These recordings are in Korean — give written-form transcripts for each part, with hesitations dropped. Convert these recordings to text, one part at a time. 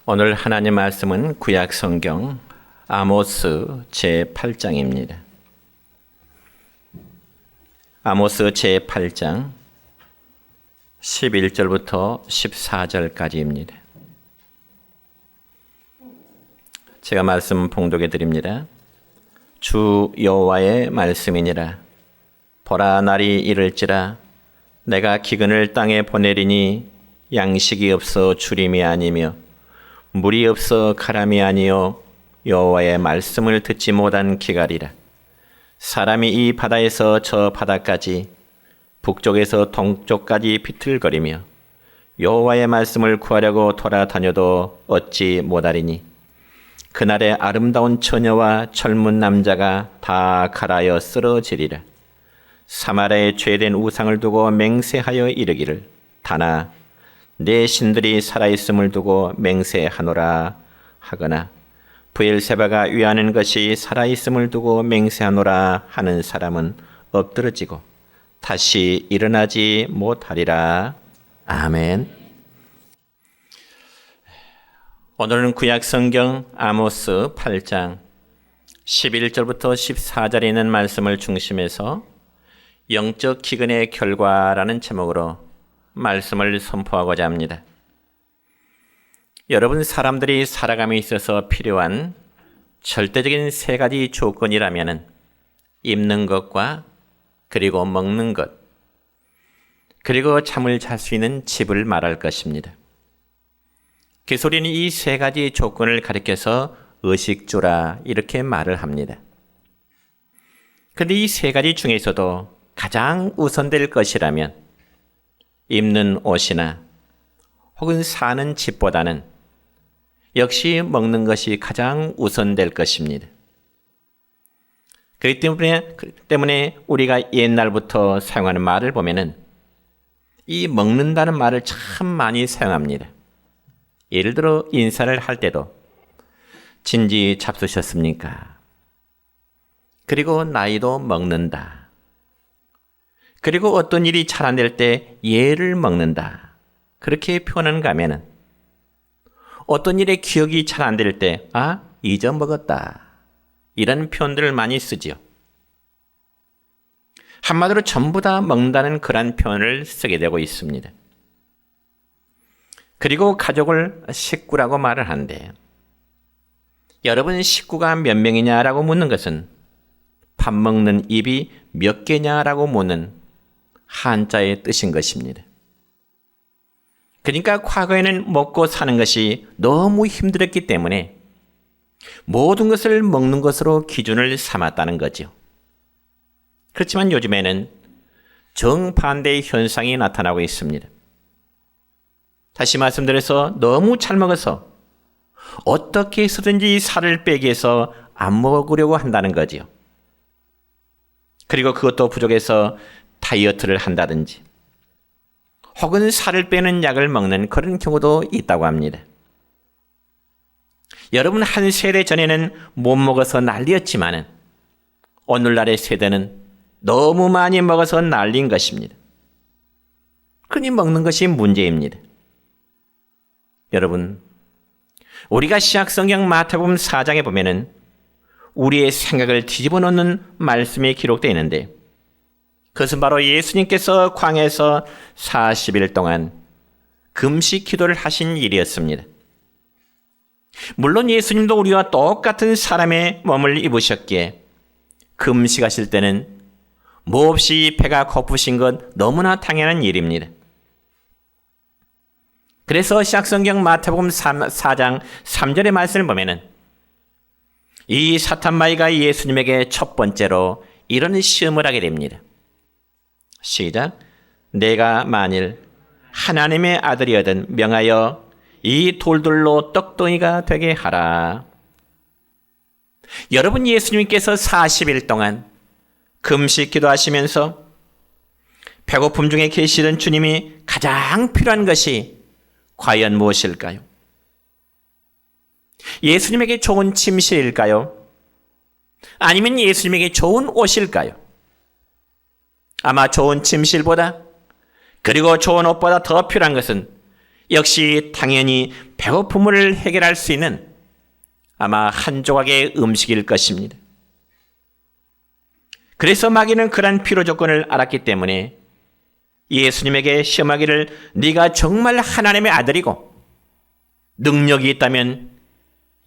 오늘 하나님 말씀은 구약 성경 아모스 제8장입니다. 아모스 제8장 11절부터 14절까지입니다. 제가 말씀 봉독해 드립니다. 주 여호와의 말씀이니라. 보라, 날이 이를지라. 내가 기근을 땅에 보내리니 양식이 없어 주림이 아니며 물이 없어 가람이 아니요 여호와의 말씀을 듣지 못한 기갈이라. 사람이 이 바다에서 저 바다까지 북쪽에서 동쪽까지 비틀거리며 여호와의 말씀을 구하려고 돌아다녀도 얻지 못하리니 그날에 아름다운 처녀와 젊은 남자가 다 갈아여 쓰러지리라. 사마리아의 죄된 우상을 두고 맹세하여 이르기를 다나 내 신들이 살아있음을 두고 맹세하노라 하거나 브엘세바가 위하는 것이 살아있음을 두고 맹세하노라 하는 사람은 엎드러지고 다시 일어나지 못하리라. 아멘. 오늘은 구약 성경 아모스 8장 11절부터 14절에 있는 말씀을 중심해서 영적 기근의 결과라는 제목으로 말씀을 선포하고자 합니다. 여러분, 사람들이 살아감에 있어서 필요한 절대적인 세 가지 조건이라면 입는 것과 그리고 먹는 것, 그리고 잠을 잘 수 있는 집을 말할 것입니다. 기술인이 이 세 가지 조건을 가리켜서 의식주라 이렇게 말을 합니다. 그런데 이 세 가지 중에서도 가장 우선될 것이라면 입는 옷이나 혹은 사는 집보다는 역시 먹는 것이 가장 우선될 것입니다. 그렇기 때문에 우리가 옛날부터 사용하는 말을 보면은 이 먹는다는 말을 참 많이 사용합니다. 예를 들어 인사를 할 때도 진지 잡수셨습니까? 그리고 나이도 먹는다. 그리고 어떤 일이 잘 안 될 때 예를 먹는다. 그렇게 표현하는가 하면은 어떤 일에 기억이 잘 안 될 때 잊어먹었다. 이런 표현들을 많이 쓰지요. 한마디로 전부 다 먹는다는 그런 표현을 쓰게 되고 있습니다. 그리고 가족을 식구라고 말을 하는데 여러분 식구가 몇 명이냐라고 묻는 것은 밥 먹는 입이 몇 개냐라고 묻는 한자의 뜻인 것입니다. 그러니까 과거에는 먹고 사는 것이 너무 힘들었기 때문에 모든 것을 먹는 것으로 기준을 삼았다는 거죠. 그렇지만 요즘에는 정반대의 현상이 나타나고 있습니다. 다시 말씀드려서 너무 잘 먹어서 어떻게 해서든지 살을 빼기 위해서 안 먹으려고 한다는 거지요. 그리고 그것도 부족해서 다이어트를 한다든지 혹은 살을 빼는 약을 먹는 그런 경우도 있다고 합니다. 여러분, 한 세대 전에는 못 먹어서 난리였지만 오늘날의 세대는 너무 많이 먹어서 난리인 것입니다. 그러니 먹는 것이 문제입니다. 여러분, 우리가 시약성경 마태복음 4장에 보면은 우리의 생각을 뒤집어 놓는 말씀이 기록되어 있는데 그것은 바로 예수님께서 광야에서 40일 동안 금식 기도를 하신 일이었습니다. 물론 예수님도 우리와 똑같은 사람의 몸을 입으셨기에 금식하실 때는 몹시 배가 고프신 것 너무나 당연한 일입니다. 그래서 시약성경 마태복음 4장 3절의 말씀을 보면은 이 사탄마귀가 예수님에게 첫 번째로 이런 시험을 하게 됩니다. 시작. 내가 만일 하나님의 아들이거든 명하여 이 돌들로 떡덩이가 되게 하라. 여러분, 예수님께서 40일 동안 금식 기도하시면서 배고픔 중에 계시던 주님이 가장 필요한 것이 과연 무엇일까요? 예수님에게 좋은 침실일까요? 아니면 예수님에게 좋은 옷일까요? 아마 좋은 침실보다 그리고 좋은 옷보다 더 필요한 것은 역시 당연히 배고픔을 해결할 수 있는 아마 한 조각의 음식일 것입니다. 그래서 마귀는 그러한 필요 조건을 알았기 때문에 예수님에게 시험하기를 네가 정말 하나님의 아들이고 능력이 있다면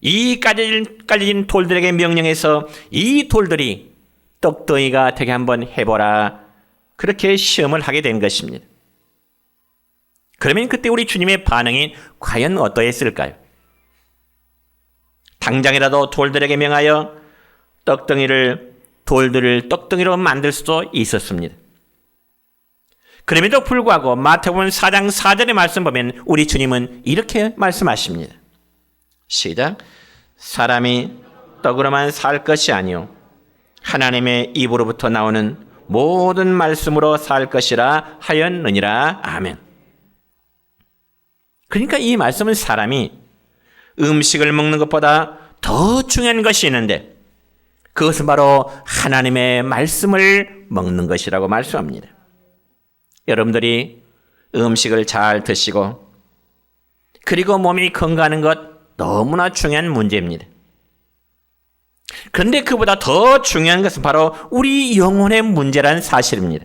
이 깔려진 돌들에게 명령해서 이 돌들이 떡덩이가 되게 한번 해보라. 그렇게 시험을 하게 된 것입니다. 그러면 그때 우리 주님의 반응이 과연 어떠했을까요? 당장이라도 돌들에게 명하여 돌들을 떡덩이로 만들 수도 있었습니다. 그럼에도 불구하고 마태복음 4장 4절의 말씀 보면 우리 주님은 이렇게 말씀하십니다. 시작. 사람이 떡으로만 살 것이 아니요 하나님의 입으로부터 나오는 모든 말씀으로 살 것이라 하였느니라. 아멘. 그러니까 이 말씀은 사람이 음식을 먹는 것보다 더 중요한 것이 있는데 그것은 바로 하나님의 말씀을 먹는 것이라고 말씀합니다. 여러분들이 음식을 잘 드시고 그리고 몸이 건강한 것 너무나 중요한 문제입니다. 그런데 그보다 더 중요한 것은 바로 우리 영혼의 문제라는 사실입니다.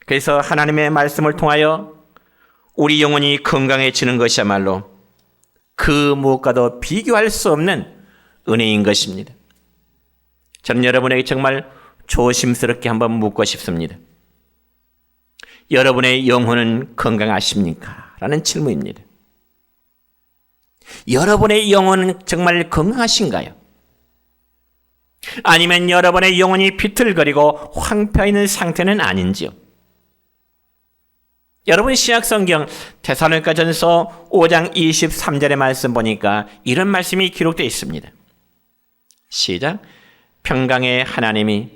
그래서 하나님의 말씀을 통하여 우리 영혼이 건강해지는 것이야말로 그 무엇과도 비교할 수 없는 은혜인 것입니다. 저는 여러분에게 정말 조심스럽게 한번 묻고 싶습니다. 여러분의 영혼은 건강하십니까? 라는 질문입니다. 여러분의 영혼은 정말 건강하신가요? 아니면 여러분의 영혼이 비틀거리고 황폐해 있는 상태는 아닌지요? 여러분 신약성경 데살로니가전서 5장 23절의 말씀 보니까 이런 말씀이 기록되어 있습니다. 시작. 평강의 하나님이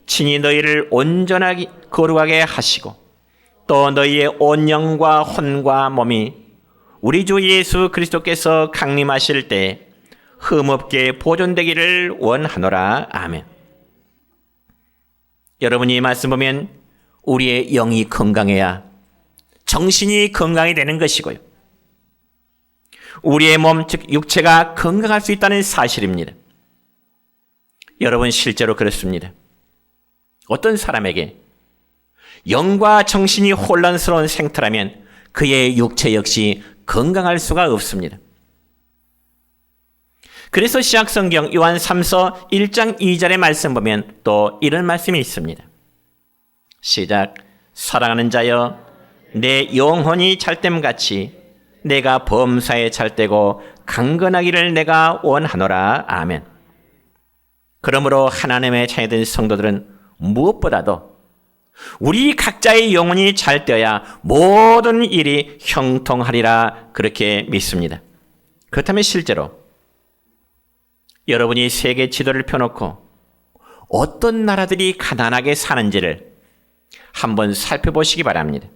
친히 너희를 온전하게 거룩하게 하시고 또 너희의 온 영과 혼과 몸이 우리 주 예수 그리스도께서 강림하실 때 흠없게 보존되기를 원하노라. 아멘. 여러분이 이 말씀 보면 우리의 영이 건강해야 정신이 건강이 되는 것이고요. 우리의 몸, 즉 육체가 건강할 수 있다는 사실입니다. 여러분 실제로 그렇습니다. 어떤 사람에게 영과 정신이 혼란스러운 생태라면 그의 육체 역시 건강할 수가 없습니다. 그래서 신약성경 요한 3서 1장 2절의 말씀 보면 또 이런 말씀이 있습니다. 시작. 사랑하는 자여 내 영혼이 찰됨같이 내가 범사에 찰되고 강건하기를 내가 원하노라. 아멘. 그러므로 하나님의 자녀된 성도들은 무엇보다도 우리 각자의 영혼이 찰되어야 모든 일이 형통하리라 그렇게 믿습니다. 그렇다면 실제로 여러분이 세계 지도를 펴놓고 어떤 나라들이 가난하게 사는지를 한번 살펴보시기 바랍니다.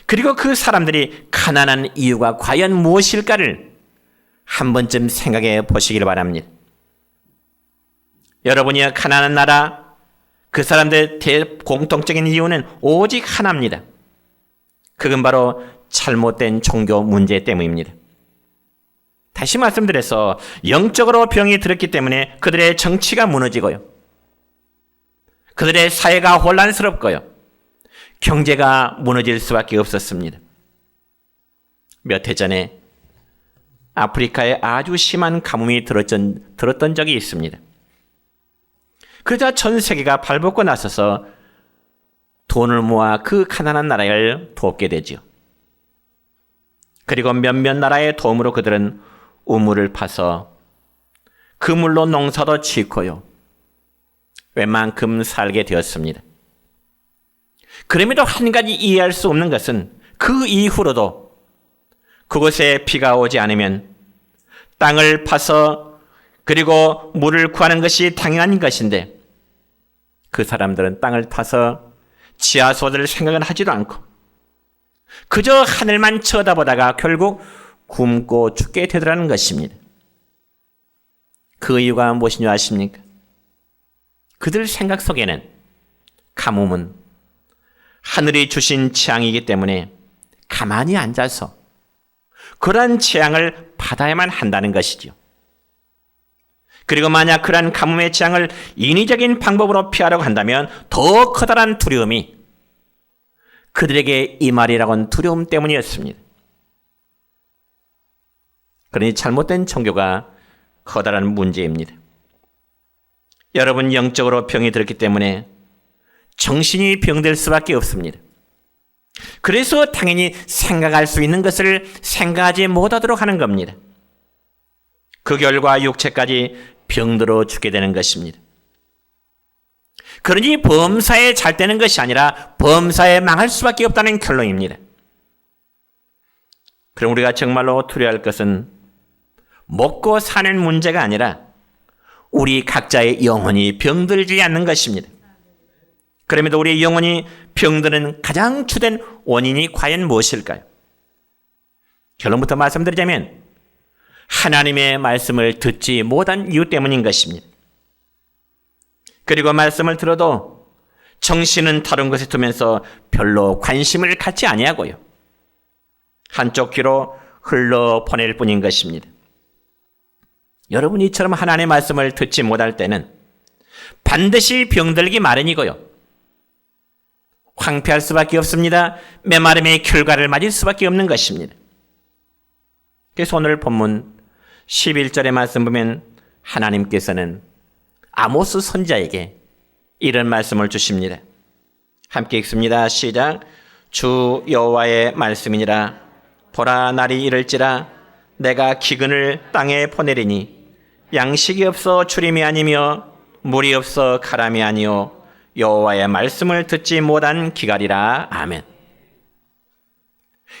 그리고 그 사람들이 가난한 이유가 과연 무엇일까를 한 번쯤 생각해 보시길 바랍니다. 여러분이 가난한 나라, 그 사람들의 공통적인 이유는 오직 하나입니다. 그건 바로 잘못된 종교 문제 때문입니다. 다시 말씀드려서 영적으로 병이 들었기 때문에 그들의 정치가 무너지고요. 그들의 사회가 혼란스럽고요. 경제가 무너질 수밖에 없었습니다. 몇 해 전에 아프리카에 아주 심한 가뭄이 들었던 적이 있습니다. 그러자 전 세계가 발벗고 나서서 돈을 모아 그 가난한 나라를 돕게 되지요. 그리고 몇몇 나라의 도움으로 그들은 우물을 파서 그 물로 농사도 짓고요. 웬만큼 살게 되었습니다. 그럼에도 한 가지 이해할 수 없는 것은 그 이후로도 그곳에 비가 오지 않으면 땅을 파서 그리고 물을 구하는 것이 당연한 것인데 그 사람들은 땅을 파서 지하수를 생각은 하지도 않고 그저 하늘만 쳐다보다가 결국 굶고 죽게 되더라는 것입니다. 그 이유가 무엇인 줄 아십니까? 그들 생각 속에는 가뭄은 하늘이 주신 재앙이기 때문에 가만히 앉아서 그러한 재앙을 받아야만 한다는 것이죠. 그리고 만약 그러한 가뭄의 재앙을 인위적인 방법으로 피하려고 한다면 더 커다란 두려움이 그들에게 임하리라고 하는 두려움 때문이었습니다. 그러니 잘못된 종교가 커다란 문제입니다. 여러분, 영적으로 병이 들었기 때문에 정신이 병될 수밖에 없습니다. 그래서 당연히 생각할 수 있는 것을 생각하지 못하도록 하는 겁니다. 그 결과 육체까지 병들어 죽게 되는 것입니다. 그러니 범사에 잘 되는 것이 아니라 범사에 망할 수밖에 없다는 결론입니다. 그럼 우리가 정말로 두려워할 것은 먹고 사는 문제가 아니라 우리 각자의 영혼이 병들지 않는 것입니다. 그럼에도 우리의 영혼이 병드는 가장 주된 원인이 과연 무엇일까요? 결론부터 말씀드리자면 하나님의 말씀을 듣지 못한 이유 때문인 것입니다. 그리고 말씀을 들어도 정신은 다른 것에 두면서 별로 관심을 갖지 아니하고요. 한쪽 귀로 흘러보낼 뿐인 것입니다. 여러분, 이처럼 하나님의 말씀을 듣지 못할 때는 반드시 병들기 마련이고요. 황폐할 수밖에 없습니다. 메마름의 결과를 맞을 수밖에 없는 것입니다. 그래서 오늘 본문 11절의 말씀 보면 하나님께서는 아모스 선지자에게 이런 말씀을 주십니다. 함께 읽습니다. 시작. 주 여호와의 말씀이니라. 보라, 날이 이를지라 내가 기근을 땅에 보내리니 양식이 없어 주림이 아니며 물이 없어 가람이 아니요 여호와의 말씀을 듣지 못한 기갈이라. 아멘.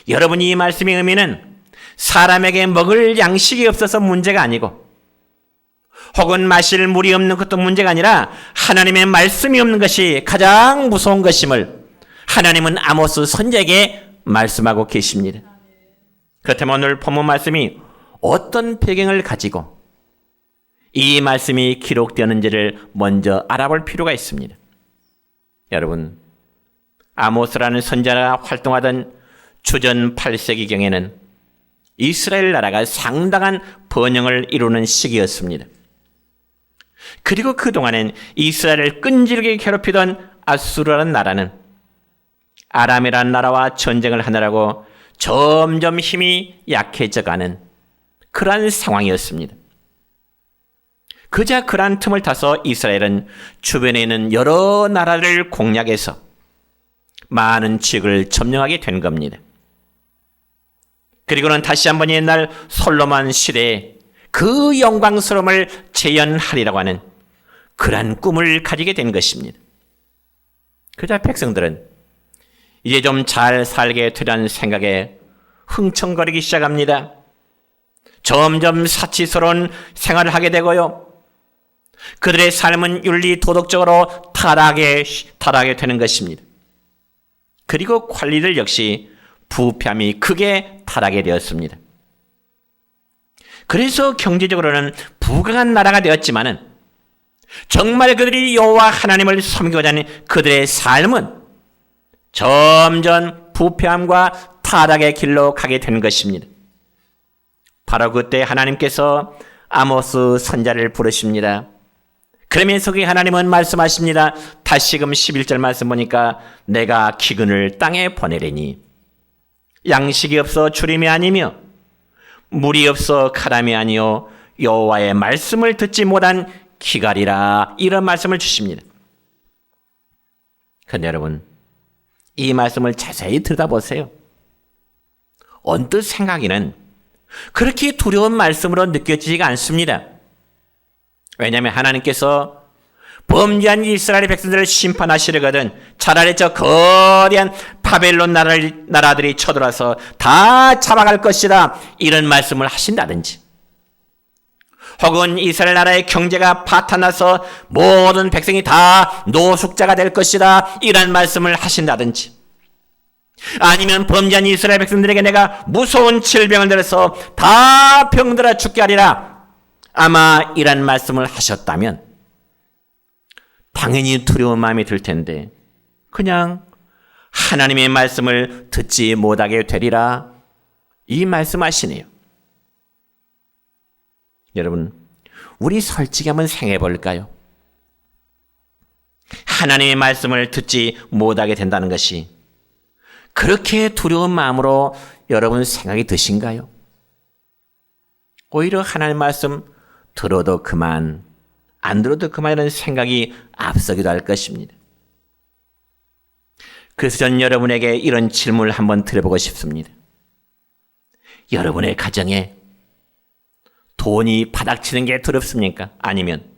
여러분, 이 말씀의 의미는 사람에게 먹을 양식이 없어서 문제가 아니고 혹은 마실 물이 없는 것도 문제가 아니라 하나님의 말씀이 없는 것이 가장 무서운 것임을 하나님은 아모스 선지자에게 말씀하고 계십니다. 그렇다면 오늘 본문 말씀이 어떤 배경을 가지고 이 말씀이 기록되었는지를 먼저 알아볼 필요가 있습니다. 여러분, 아모스라는 선지자가 활동하던 주전 8세기경에는 이스라엘 나라가 상당한 번영을 이루는 시기였습니다. 그리고 그동안엔 이스라엘을 끈질기게 괴롭히던 아수르라는 나라는 아람이라는 나라와 전쟁을 하느라고 점점 힘이 약해져가는 그러한 상황이었습니다. 그자 그러한 틈을 타서 이스라엘은 주변에 있는 여러 나라를 공략해서 많은 지역을 점령하게 된 겁니다. 그리고는 다시 한번 옛날 솔로몬 시대에 그 영광스러움을 재현하리라고 하는 그러한 꿈을 가지게 된 것입니다. 그자 백성들은 이제 좀 잘 살게 되라는 생각에 흥청거리기 시작합니다. 점점 사치스러운 생활을 하게 되고요. 그들의 삶은 윤리 도덕적으로 타락하게 되는 것입니다. 그리고 관리들 역시 부패함이 크게 타락하게 되었습니다. 그래서 경제적으로는 부강한 나라가 되었지만은 정말 그들이 여호와 하나님을 섬기고자 하는 그들의 삶은 점점 부패함과 타락의 길로 가게 된 것입니다. 바로 그때 하나님께서 아모스 선지자를 부르십니다. 그러면서 그 하나님은 말씀하십니다. 다시금 11절 말씀 보니까 내가 기근을 땅에 보내리니 양식이 없어 주림이 아니며 물이 없어 가람이 아니요 여호와의 말씀을 듣지 못한 기갈이라. 이런 말씀을 주십니다. 그런데 여러분, 이 말씀을 자세히 들여다보세요. 언뜻 생각에는 그렇게 두려운 말씀으로 느껴지지가 않습니다. 왜냐하면 하나님께서 범죄한 이스라엘 백성들을 심판하시려거든 차라리 저 거대한 바벨론 나라들이 쳐들어와서 다 잡아갈 것이다, 이런 말씀을 하신다든지, 혹은 이스라엘 나라의 경제가 파탄나서 모든 백성이 다 노숙자가 될 것이다, 이런 말씀을 하신다든지, 아니면 범죄한 이스라엘 백성들에게 내가 무서운 질병을 들어서 다 병들어 죽게 하리라, 아마 이런 말씀을 하셨다면 당연히 두려운 마음이 들 텐데 그냥 하나님의 말씀을 듣지 못하게 되리라. 이 말씀하시네요. 여러분, 우리 솔직히 한번 생각해 볼까요? 하나님의 말씀을 듣지 못하게 된다는 것이 그렇게 두려운 마음으로 여러분 생각이 드신가요? 오히려 하나님의 말씀 들어도 그만, 안 들어도 그만이라는 생각이 앞서기도 할 것입니다. 그래서 전 여러분에게 이런 질문을 한번 드려보고 싶습니다. 여러분의 가정에 돈이 바닥치는 게 두렵습니까? 아니면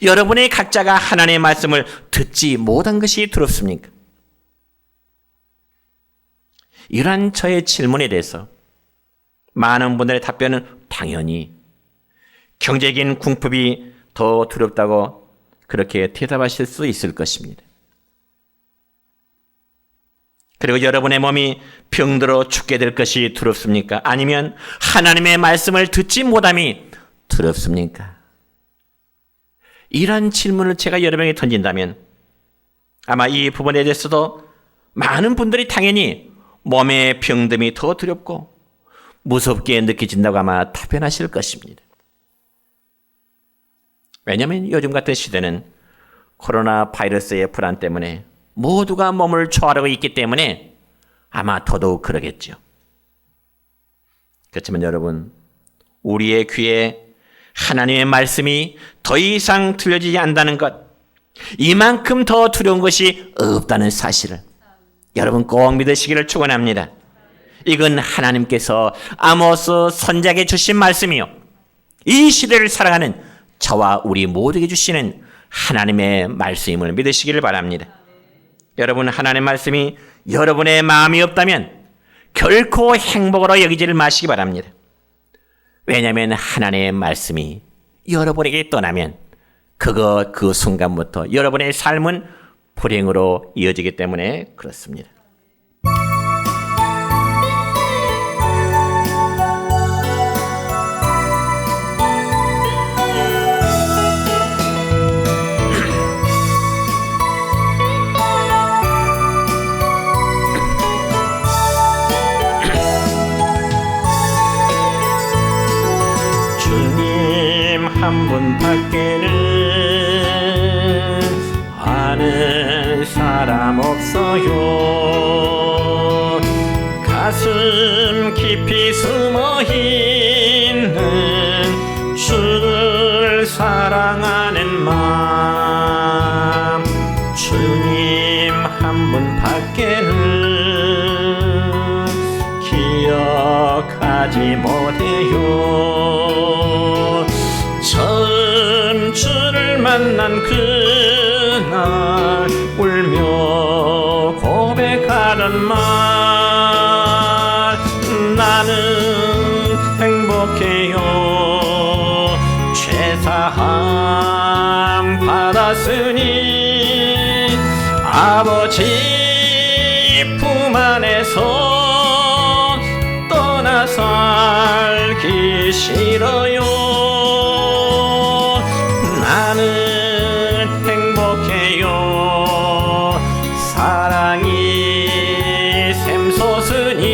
여러분의 각자가 하나님의 말씀을 듣지 못한 것이 두렵습니까? 이러한 저의 질문에 대해서 많은 분들의 답변은 당연히 경제적인 궁핍이 더 두렵다고 그렇게 대답하실 수 있을 것입니다. 그리고 여러분의 몸이 병들어 죽게 될 것이 두렵습니까? 아니면 하나님의 말씀을 듣지 못함이 두렵습니까? 이런 질문을 제가 여러분에게 던진다면 아마 이 부분에 대해서도 많은 분들이 당연히 몸의 병듦이 더 두렵고 무섭게 느껴진다고 아마 답변하실 것입니다. 왜냐하면 요즘 같은 시대는 코로나 바이러스의 불안 때문에 모두가 몸을 초월하고 있기 때문에 아마 더더욱 그러겠죠. 그렇지만 여러분, 우리의 귀에 하나님의 말씀이 더 이상 들려지지 않는다는 것, 이만큼 더 두려운 것이 없다는 사실을 여러분 꼭 믿으시기를 축원합니다. 이건 하나님께서 아모스 선지자에게 주신 말씀이요, 이 시대를 살아가는 저와 우리 모두에게 주시는 하나님의 말씀임을 믿으시기를 바랍니다. 여러분, 하나님의 말씀이 여러분의 마음이 없다면 결코 행복으로 여기지를 마시기 바랍니다. 왜냐하면 하나님의 말씀이 여러분에게 떠나면 그 순간부터 여러분의 삶은 불행으로 이어지기 때문에 그렇습니다. 한 분밖에는 아는 사람 없어요. 가슴 깊이 숨어 있는 주를 사랑하는 마음, 주님 한 분밖에는 기억하지 못해요. 처음 주를 만난 그날 울며 고백하는 말, 나는 행복해요. 죄사함 받았으니 아버지 품 안에서 떠나 살기 싫어요. 나는 행복해요. 사랑이 샘솟으니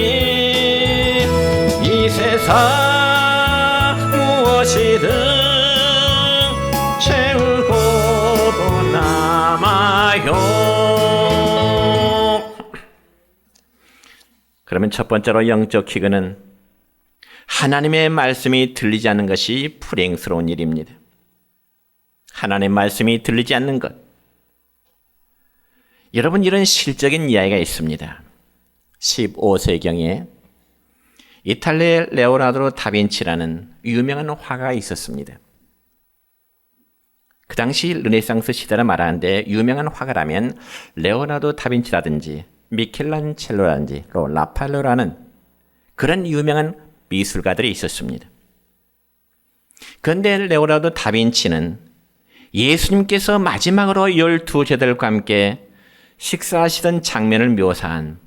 이 세상 무엇이든 채우고도 남아요. 그러면 첫 번째로 영적 기근은 하나님의 말씀이 들리지 않는 것이 불행스러운 일입니다. 하나님의 말씀이 들리지 않는 것. 여러분, 이런 실적인 이야기가 있습니다. 15세경에 이탈리아의 레오나르도 다빈치라는 유명한 화가가 있었습니다. 그 당시 르네상스 시대라 말하는데 유명한 화가라면 레오나르도 다빈치라든지 미켈란첼로라든지 라파엘로라는 그런 유명한 미술가들이 있었습니다. 그런데 레오나르도 다빈치는 예수님께서 마지막으로 12제자들과 함께 식사하시던 장면을 묘사한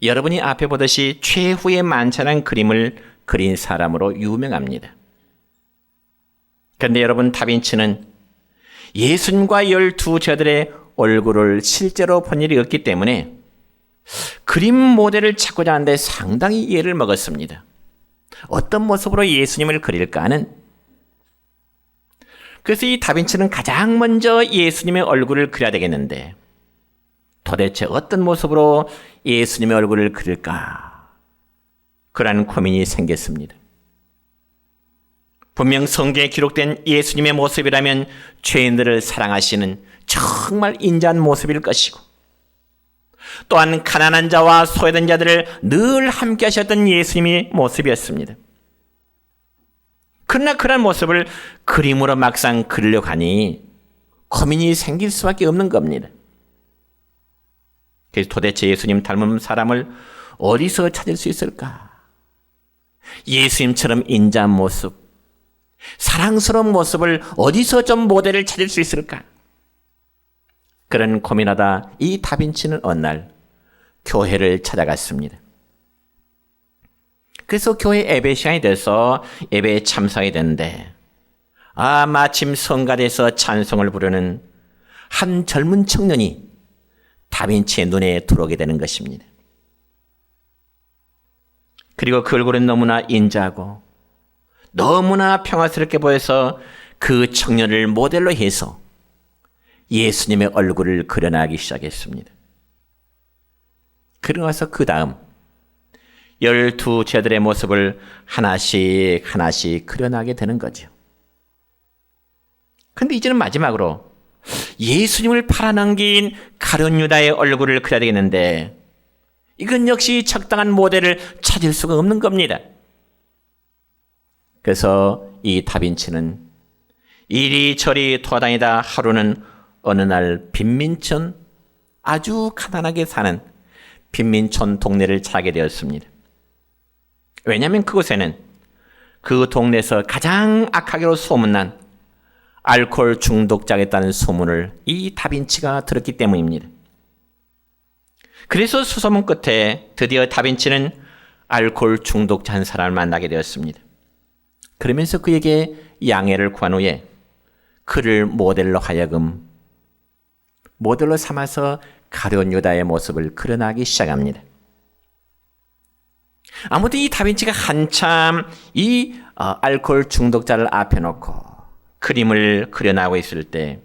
여러분이 앞에 보듯이 최후의 만찬한 그림을 그린 사람으로 유명합니다. 그런데 여러분, 다빈치는 예수님과 12제자들의 얼굴을 실제로 본 일이 없기 때문에 그림 모델을 찾고자 하는데 상당히 이해를 먹었습니다. 어떤 모습으로 예수님을 그릴까 하는. 그래서 이 다빈치는 가장 먼저 예수님의 얼굴을 그려야 되겠는데 도대체 어떤 모습으로 예수님의 얼굴을 그릴까? 그라는 고민이 생겼습니다. 분명 성경에 기록된 예수님의 모습이라면 죄인들을 사랑하시는 정말 인자한 모습일 것이고, 또한 가난한 자와 소외된 자들을 늘 함께 하셨던 예수님의 모습이었습니다. 그러나 그런 모습을 그림으로 막상 그리려고 하니 고민이 생길 수밖에 없는 겁니다. 그래서 도대체 예수님 닮은 사람을 어디서 찾을 수 있을까? 예수님처럼 인자한 모습, 사랑스러운 모습을 어디서 좀 모델을 찾을 수 있을까? 그런 고민하다 이 다빈치는 어느 날 교회를 찾아갔습니다. 그래서 교회 예배 시간이 돼서 예배에 참석이 됐는데 마침 성가대에서 찬송을 부르는 한 젊은 청년이 다빈치의 눈에 들어오게 되는 것입니다. 그리고 그 얼굴은 너무나 인자하고 너무나 평화스럽게 보여서 그 청년을 모델로 해서 예수님의 얼굴을 그려나가기 시작했습니다. 그러고 나서 그 다음 12제들의 모습을 하나씩 그려나가게 되는 거죠. 그런데 이제는 마지막으로 예수님을 팔아넘긴 가룟 유다의 얼굴을 그려야 되겠는데 이건 역시 적당한 모델을 찾을 수가 없는 겁니다. 그래서 이 다빈치는 이리저리 돌아다니다 하루는 어느 날 빈민촌, 아주 가난하게 사는 빈민촌 동네를 찾게 되었습니다. 왜냐하면 그곳에는 그 동네에서 가장 악하게로 소문난 알코올 중독자가 있다는 소문을 이 다빈치가 들었기 때문입니다. 그래서 수소문 끝에 드디어 다빈치는 알코올 중독자 한 사람을 만나게 되었습니다. 그러면서 그에게 양해를 구한 후에 그를 모델로 하여금 모델로 삼아서 가룟 유다의 모습을 그려나가기 시작합니다. 아무튼 이 다빈치가 한참 이 알코올 중독자를 앞에 놓고 그림을 그려나가고 있을 때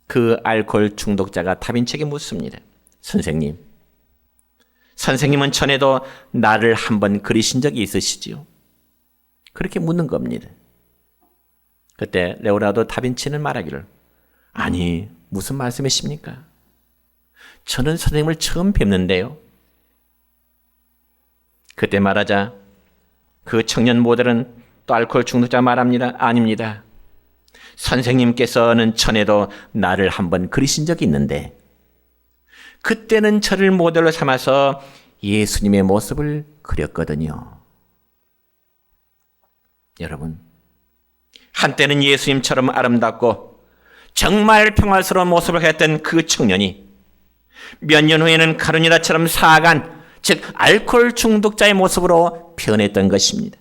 그 알코올 중독자가 다빈치에게 묻습니다. 선생님은 전에도 나를 한번 그리신 적이 있으시지요? 그렇게 묻는 겁니다. 그때 레오나르도 다빈치는 말하기를 아니 무슨 말씀이십니까? 저는 선생님을 처음 뵙는데요. 그때 말하자 그 청년 모델은 또 알코올 중독자 말합니다. 아닙니다. 선생님께서는 전에도 나를 한번 그리신 적이 있는데 그때는 저를 모델로 삼아서 예수님의 모습을 그렸거든요. 여러분, 한때는 예수님처럼 아름답고 정말 평화스러운 모습을 했던 그 청년이 몇 년 후에는 가룟 유다처럼 사악한, 즉 알코올 중독자의 모습으로 변했던 것입니다.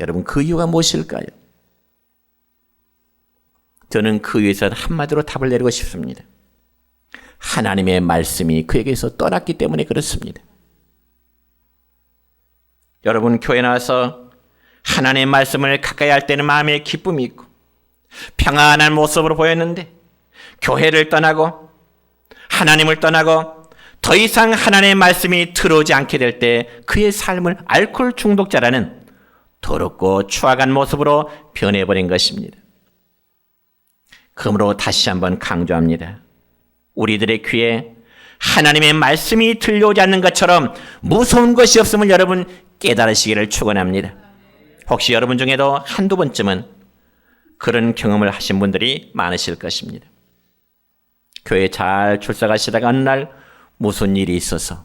여러분, 그 이유가 무엇일까요? 저는 그 이유에서 한마디로 답을 내리고 싶습니다. 하나님의 말씀이 그에게서 떠났기 때문에 그렇습니다. 여러분, 교회 나와서 하나님의 말씀을 가까이 할 때는 마음에 기쁨이 있고 평안한 모습으로 보였는데 교회를 떠나고 하나님을 떠나고 더 이상 하나님의 말씀이 들어오지 않게 될 때 그의 삶을 알코올 중독자라는 더럽고 추악한 모습으로 변해버린 것입니다. 그러므로 다시 한번 강조합니다. 우리들의 귀에 하나님의 말씀이 들려오지 않는 것처럼 무서운 것이 없음을 여러분 깨달으시기를 축원합니다. 혹시 여러분 중에도 한두 번쯤은 그런 경험을 하신 분들이 많으실 것입니다. 교회 잘 출석하시다가 어느 날 무슨 일이 있어서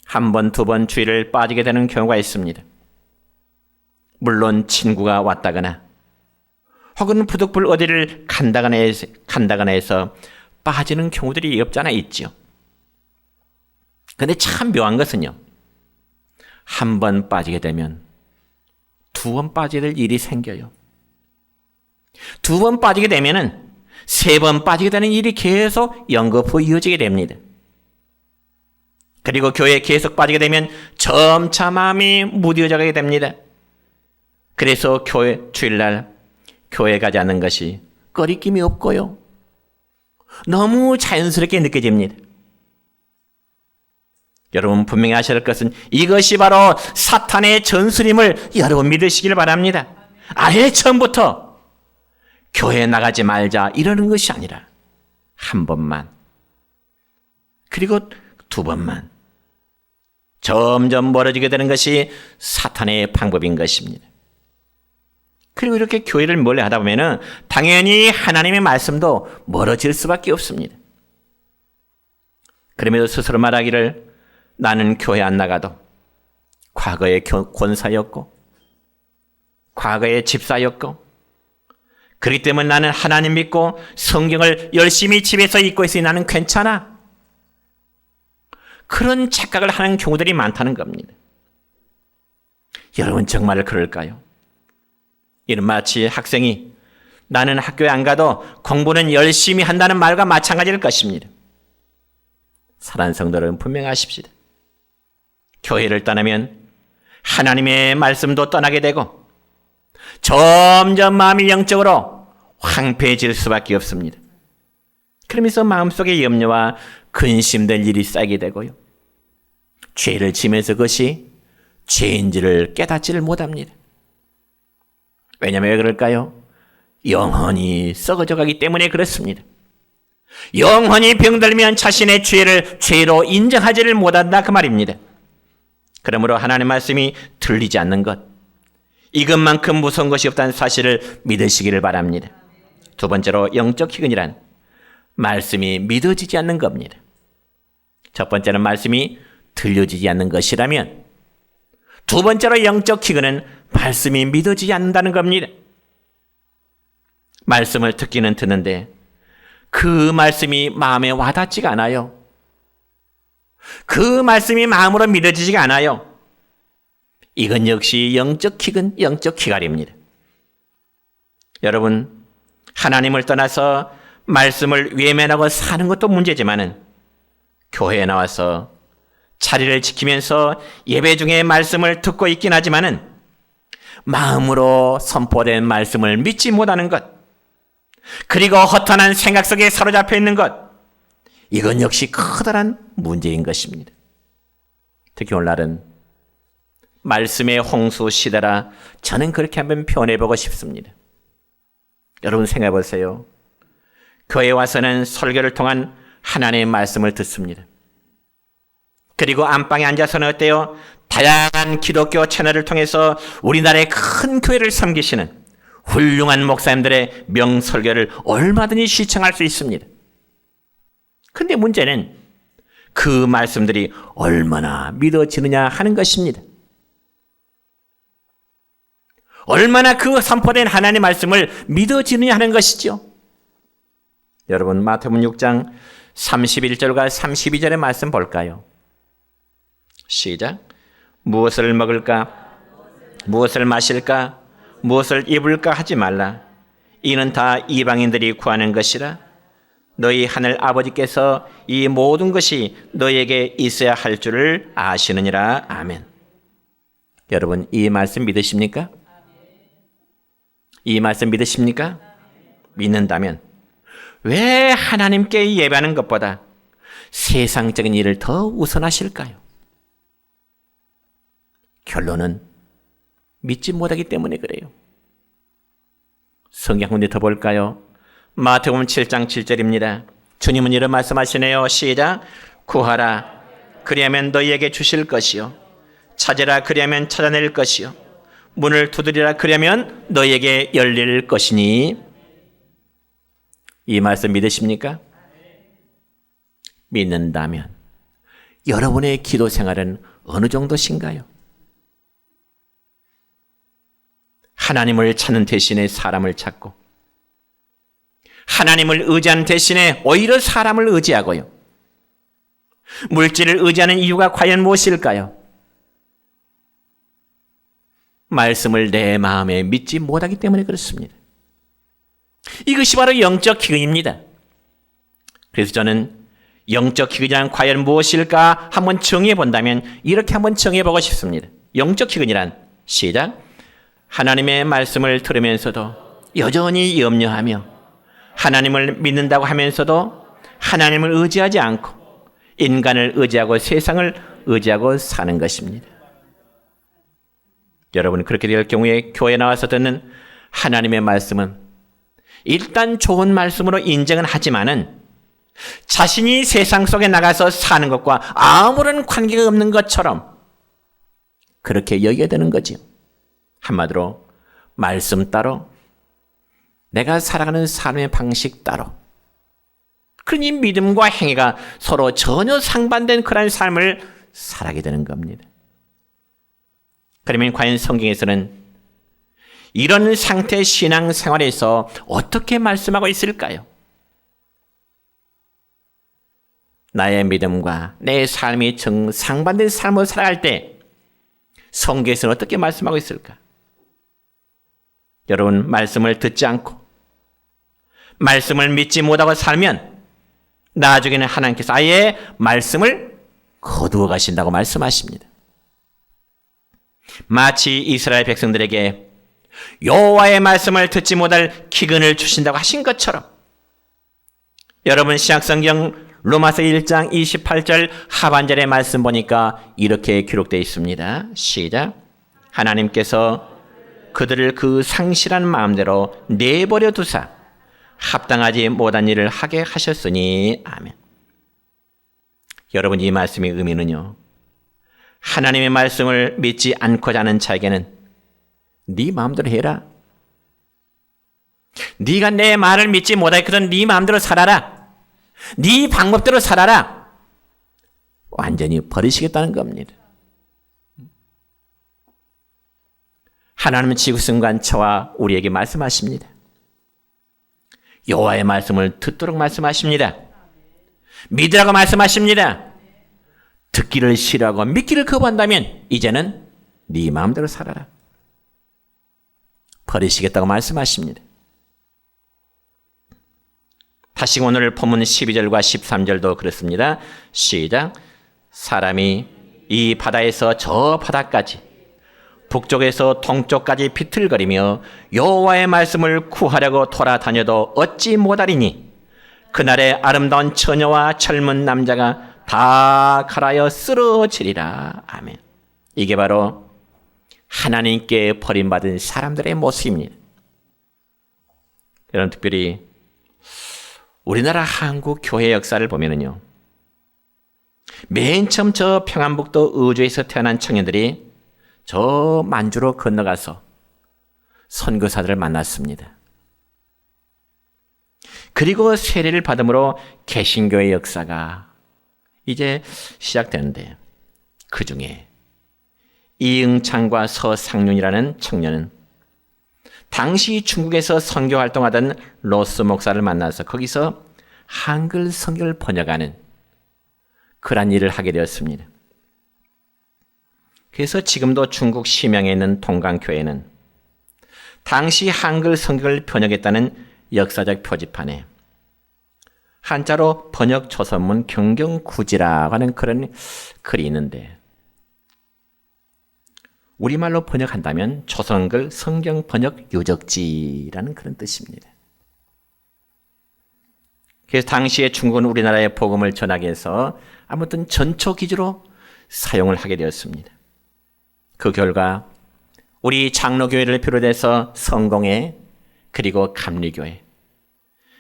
한 번, 두 번 주일을 빠지게 되는 경우가 있습니다. 물론 친구가 왔다거나 혹은 부득불 어디를 간다거나 해서 빠지는 경우들이 없잖아 있죠. 그런데 참 묘한 것은요, 한 번 빠지게 되면 두 번 빠지게 될 일이 생겨요. 두 번 빠지게 되면은 3번 빠지게 되는 일이 계속 연거푸 이어지게 됩니다. 그리고 교회에 계속 빠지게 되면 점차 마음이 무뎌져가게 됩니다. 그래서 주일날 교회 가지 않는 것이 꺼리낌이 없고요, 너무 자연스럽게 느껴집니다. 여러분 분명히 아셔야 할 것은 이것이 바로 사탄의 전술임을 여러분 믿으시길 바랍니다. 아예 처음부터 교회 나가지 말자 이러는 것이 아니라 한 번만, 그리고 2번만 점점 멀어지게 되는 것이 사탄의 방법인 것입니다. 그리고 이렇게 교회를 멀리 하다 보면 당연히 하나님의 말씀도 멀어질 수밖에 없습니다. 그럼에도 스스로 말하기를 나는 교회 안 나가도 과거의 권사였고 과거의 집사였고 그렇기 때문에 나는 하나님 믿고 성경을 열심히 집에서 읽고 있으니 나는 괜찮아. 그런 착각을 하는 경우들이 많다는 겁니다. 여러분 정말 그럴까요? 이는 마치 학생이 나는 학교에 안 가도 공부는 열심히 한다는 말과 마찬가지일 것입니다. 사랑하는 성도 여러분 분명하십시다. 교회를 떠나면 하나님의 말씀도 떠나게 되고 점점 마음이 영적으로 황폐해질 수밖에 없습니다. 그러면서 마음속에 염려와 근심될 일이 쌓이게 되고요, 죄를 지면서 그것이 죄인지를 깨닫지를 못합니다. 왜냐하면 왜 그럴까요? 영혼이 썩어져 가기 때문에 그렇습니다. 영혼이 병들면 자신의 죄를 죄로 인정하지를 못한다 그 말입니다. 그러므로 하나님의 말씀이 들리지 않는 것, 이것만큼 무서운 것이 없다는 사실을 믿으시기를 바랍니다. 2번째로 영적 희근이란 말씀이 믿어지지 않는 겁니다. 첫 번째는 말씀이 들려지지 않는 것이라면 2번째로 영적 희근은 말씀이 믿어지지 않는다는 겁니다. 말씀을 듣기는 듣는데 그 말씀이 마음에 와닿지가 않아요. 그 말씀이 마음으로 믿어지지가 않아요. 이건 역시 영적 희근, 영적 희갈입니다. 여러분, 하나님을 떠나서 말씀을 외면하고 사는 것도 문제지만은 교회에 나와서 자리를 지키면서 예배 중에 말씀을 듣고 있긴 하지만은 마음으로 선포된 말씀을 믿지 못하는 것, 그리고 허탄한 생각 속에 사로잡혀 있는 것, 이건 역시 커다란 문제인 것입니다. 특히 오늘날은 말씀의 홍수 시대라 저는 그렇게 한번 표현해보고 싶습니다. 여러분 생각해 보세요. 교회에 와서는 설교를 통한 하나님의 말씀을 듣습니다. 그리고 안방에 앉아서는 어때요? 다양한 기독교 채널을 통해서 우리나라의 큰 교회를 섬기시는 훌륭한 목사님들의 명설교를 얼마든지 시청할 수 있습니다. 근데 문제는 그 말씀들이 얼마나 믿어지느냐 하는 것입니다. 얼마나 그 선포된 하나님의 말씀을 믿어지느냐 하는 것이죠. 여러분 마태복음 6장 31절과 32절의 말씀 볼까요? 시작. 무엇을 먹을까? 무엇을 마실까? 무엇을 입을까 하지 말라. 이는 다 이방인들이 구하는 것이라. 너희 하늘 아버지께서 이 모든 것이 너희에게 있어야 할 줄을 아시느니라. 아멘. 여러분 이 말씀 믿으십니까? 이 말씀 믿으십니까? 믿는다면 왜 하나님께 예배하는 것보다 세상적인 일을 더 우선하실까요? 결론은 믿지 못하기 때문에 그래요. 성경 한 군데 더 볼까요? 마태복음 7장 7절입니다. 주님은 이런 말씀하시네요. 시작. 구하라 그리하면 너희에게 주실 것이요, 찾으라 그리하면 찾아낼 것이요, 문을 두드리라 그리하면 너희에게 열릴 것이니. 이 말씀 믿으십니까? 믿는다면 여러분의 기도 생활은 어느 정도신가요? 하나님을 찾는 대신에 사람을 찾고 하나님을 의지하는 대신에 오히려 사람을 의지하고요, 물질을 의지하는 이유가 과연 무엇일까요? 말씀을 내 마음에 믿지 못하기 때문에 그렇습니다. 이것이 바로 영적 기근입니다. 그래서 저는 영적 기근이란 과연 무엇일까 한번 정의해 본다면 이렇게 한번 정의해 보고 싶습니다. 영적 기근이란 시작. 하나님의 말씀을 들으면서도 여전히 염려하며 하나님을 믿는다고 하면서도 하나님을 의지하지 않고 인간을 의지하고 세상을 의지하고 사는 것입니다. 여러분, 그렇게 될 경우에 교회에 나와서 듣는 하나님의 말씀은 일단 좋은 말씀으로 인정은 하지만은 자신이 세상 속에 나가서 사는 것과 아무런 관계가 없는 것처럼 그렇게 여기게 되는 거지요. 한마디로 말씀 따로 내가 살아가는 삶의 방식 따로, 그러니 믿음과 행위가 서로 전혀 상반된 그런 삶을 살아가게 되는 겁니다. 그러면 과연 성경에서는 이런 상태의 신앙생활에서 어떻게 말씀하고 있을까요? 나의 믿음과 내 삶이 정상반된 삶을 살아갈 때 성경에서는 어떻게 말씀하고 있을까? 여러분, 말씀을 듣지 않고 말씀을 믿지 못하고 살면 나중에는 하나님께서 아예 말씀을 거두어 가신다고 말씀하십니다. 마치 이스라엘 백성들에게 여호와의 말씀을 듣지 못할 기근을 주신다고 하신 것처럼 여러분, 신약성경 로마서 1장 28절 하반절의 말씀 보니까 이렇게 기록되어 있습니다. 시작. 하나님께서 그들을 그 상실한 마음대로 내버려 두사 합당하지 못한 일을 하게 하셨으니 아멘. 여러분, 이 말씀의 의미는요, 하나님의 말씀을 믿지 않고자 하는 자에게는 네 마음대로 해라. 네가 내 말을 믿지 못하거든 네 마음대로 살아라. 네 방법대로 살아라. 완전히 버리시겠다는 겁니다. 하나님은 지구승관처와 우리에게 말씀하십니다. 여호와의 말씀을 듣도록 말씀하십니다. 믿으라고 말씀하십니다. 듣기를 싫어하고 믿기를 거부한다면 이제는 네 마음대로 살아라. 버리시겠다고 말씀하십니다. 다시 오늘 본문 12절과 13절도 그렇습니다. 시작. 사람이 이 바다에서 저 바다까지 북쪽에서 동쪽까지 비틀거리며 여호와의 말씀을 구하려고 돌아다녀도 얻지 못하리니 그날의 아름다운 처녀와 젊은 남자가 다 갈아여 쓰러지리라. 아멘. 이게 바로 하나님께 버림받은 사람들의 모습입니다. 여러분, 특별히 우리나라 한국 교회 역사를 보면은요, 맨 처음 저 평안북도 의주에서 태어난 청년들이 저 만주로 건너가서 선교사들을 만났습니다. 그리고 세례를 받음으로 개신교의 역사가 이제 시작되는데, 그 중에 이응창과 서상륜이라는 청년은 당시 중국에서 선교 활동하던 로스 목사를 만나서 거기서 한글 성경을 번역하는 그런 일을 하게 되었습니다. 그래서 지금도 중국 심양에 있는 동강교회는 당시 한글 성경을 번역했다는 역사적 표지판에 한자로 번역 초선문 경경구지라고 하는 그런 글이 있는데, 우리말로 번역한다면 초선글 성경 번역 유적지라는 그런 뜻입니다. 그래서 당시에 중국은 우리나라의 복음을 전하기 위해서 아무튼 전초기지로 사용을 하게 되었습니다. 그 결과 우리 장로교회를 비롯해서 성공회, 그리고 감리교회,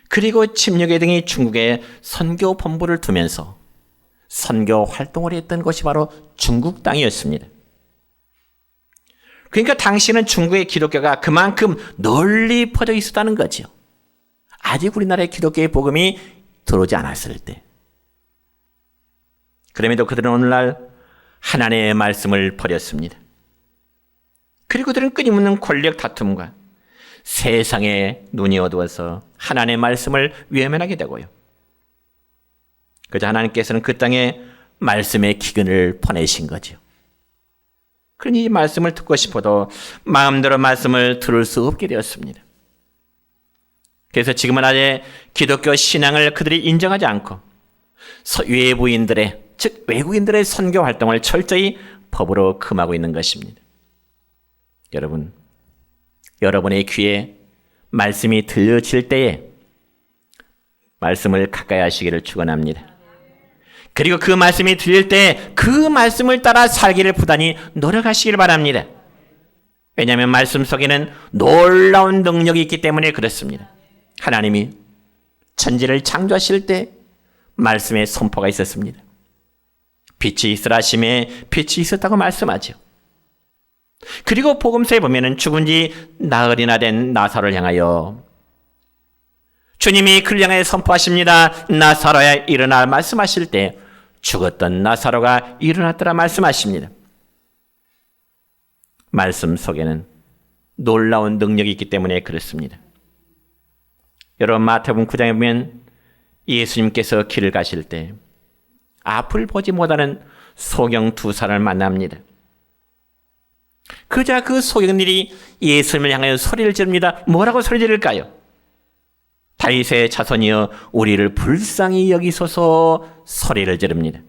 그리고 침례교회 등이 중국에 선교 본부를 두면서 선교 활동을 했던 곳이 바로 중국 땅이었습니다. 그러니까 당시에는 중국의 기독교가 그만큼 널리 퍼져 있었다는 거죠. 아직 우리나라의 기독교의 복음이 들어오지 않았을 때. 그럼에도 그들은 오늘날 하나님의 말씀을 버렸습니다. 그리고 그들은 끊임없는 권력 다툼과 세상에 눈이 어두워서 하나님의 말씀을 외면하게 되고요. 그저 하나님께서는 그 땅에 말씀의 기근을 보내신 거죠. 그러니 이 말씀을 듣고 싶어도 마음대로 말씀을 들을 수 없게 되었습니다. 그래서 지금은 아예 기독교 신앙을 그들이 인정하지 않고 외부인들의, 즉 외국인들의 선교 활동을 철저히 법으로 금하고 있는 것입니다. 여러분, 여러분의 귀에 말씀이 들려질 때에 말씀을 가까이 하시기를 축원합니다. 그리고 그 말씀이 들릴 때 그 말씀을 따라 살기를 부단히 노력하시길 바랍니다. 왜냐하면 말씀 속에는 놀라운 능력이 있기 때문에 그렇습니다. 하나님이 천지를 창조하실 때 말씀의 선포가 있었습니다. 빛이 있으라 하심에 빛이 있었다고 말씀하죠. 그리고 복음서에 보면은 죽은 지 나흘이나 된 나사로를 향하여 주님이 그를 향해 선포하십니다. 나사로야 일어나 말씀하실 때 죽었던 나사로가 일어났더라 말씀하십니다. 말씀 속에는 놀라운 능력이 있기 때문에 그렇습니다. 여러분, 마태복음 9장에 보면 예수님께서 길을 가실 때 앞을 보지 못하는 소경 두 사람을 만납니다. 그자 그 소경들이 예수님을 향하여 소리를 지릅니다. 뭐라고 소리 지를까요? 다윗의 자손이여 우리를 불쌍히 여기소서 소리를 지릅니다.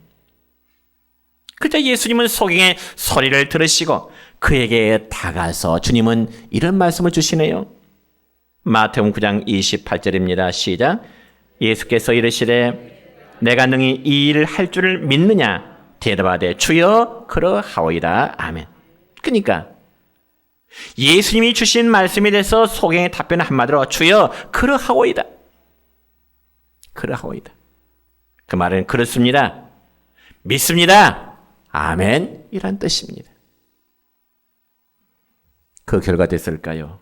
그자 예수님은 소경의 소리를 들으시고 그에게 다가서 주님은 이런 말씀을 주시네요. 마태복음 9장 28절입니다. 시작. 예수께서 이르시되 내가 능히 이 일을 할 줄을 믿느냐? 대답하되 주여 그러하오이다. 아멘. 그러니까 예수님이 주신 말씀에 대해서 소경의 답변은 한마디로 주여 그러하오이다. 그러하오이다. 그 말은 그렇습니다. 믿습니다. 아멘. 이란 뜻입니다. 그 결과 됐을까요?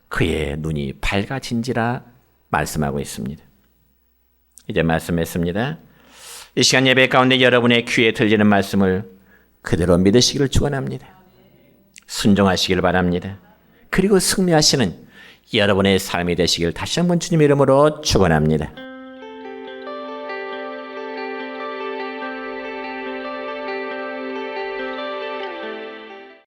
그의 눈이 밝아진지라 말씀하고 있습니다. 이제 말씀했습니다. 이 시간 예배 가운데 여러분의 귀에 들리는 말씀을 그대로 믿으시기를 축원합니다. 순종하시길 바랍니다. 그리고 승리하시는 여러분의 삶이 되시길 다시 한번 주님의 이름으로 축원합니다.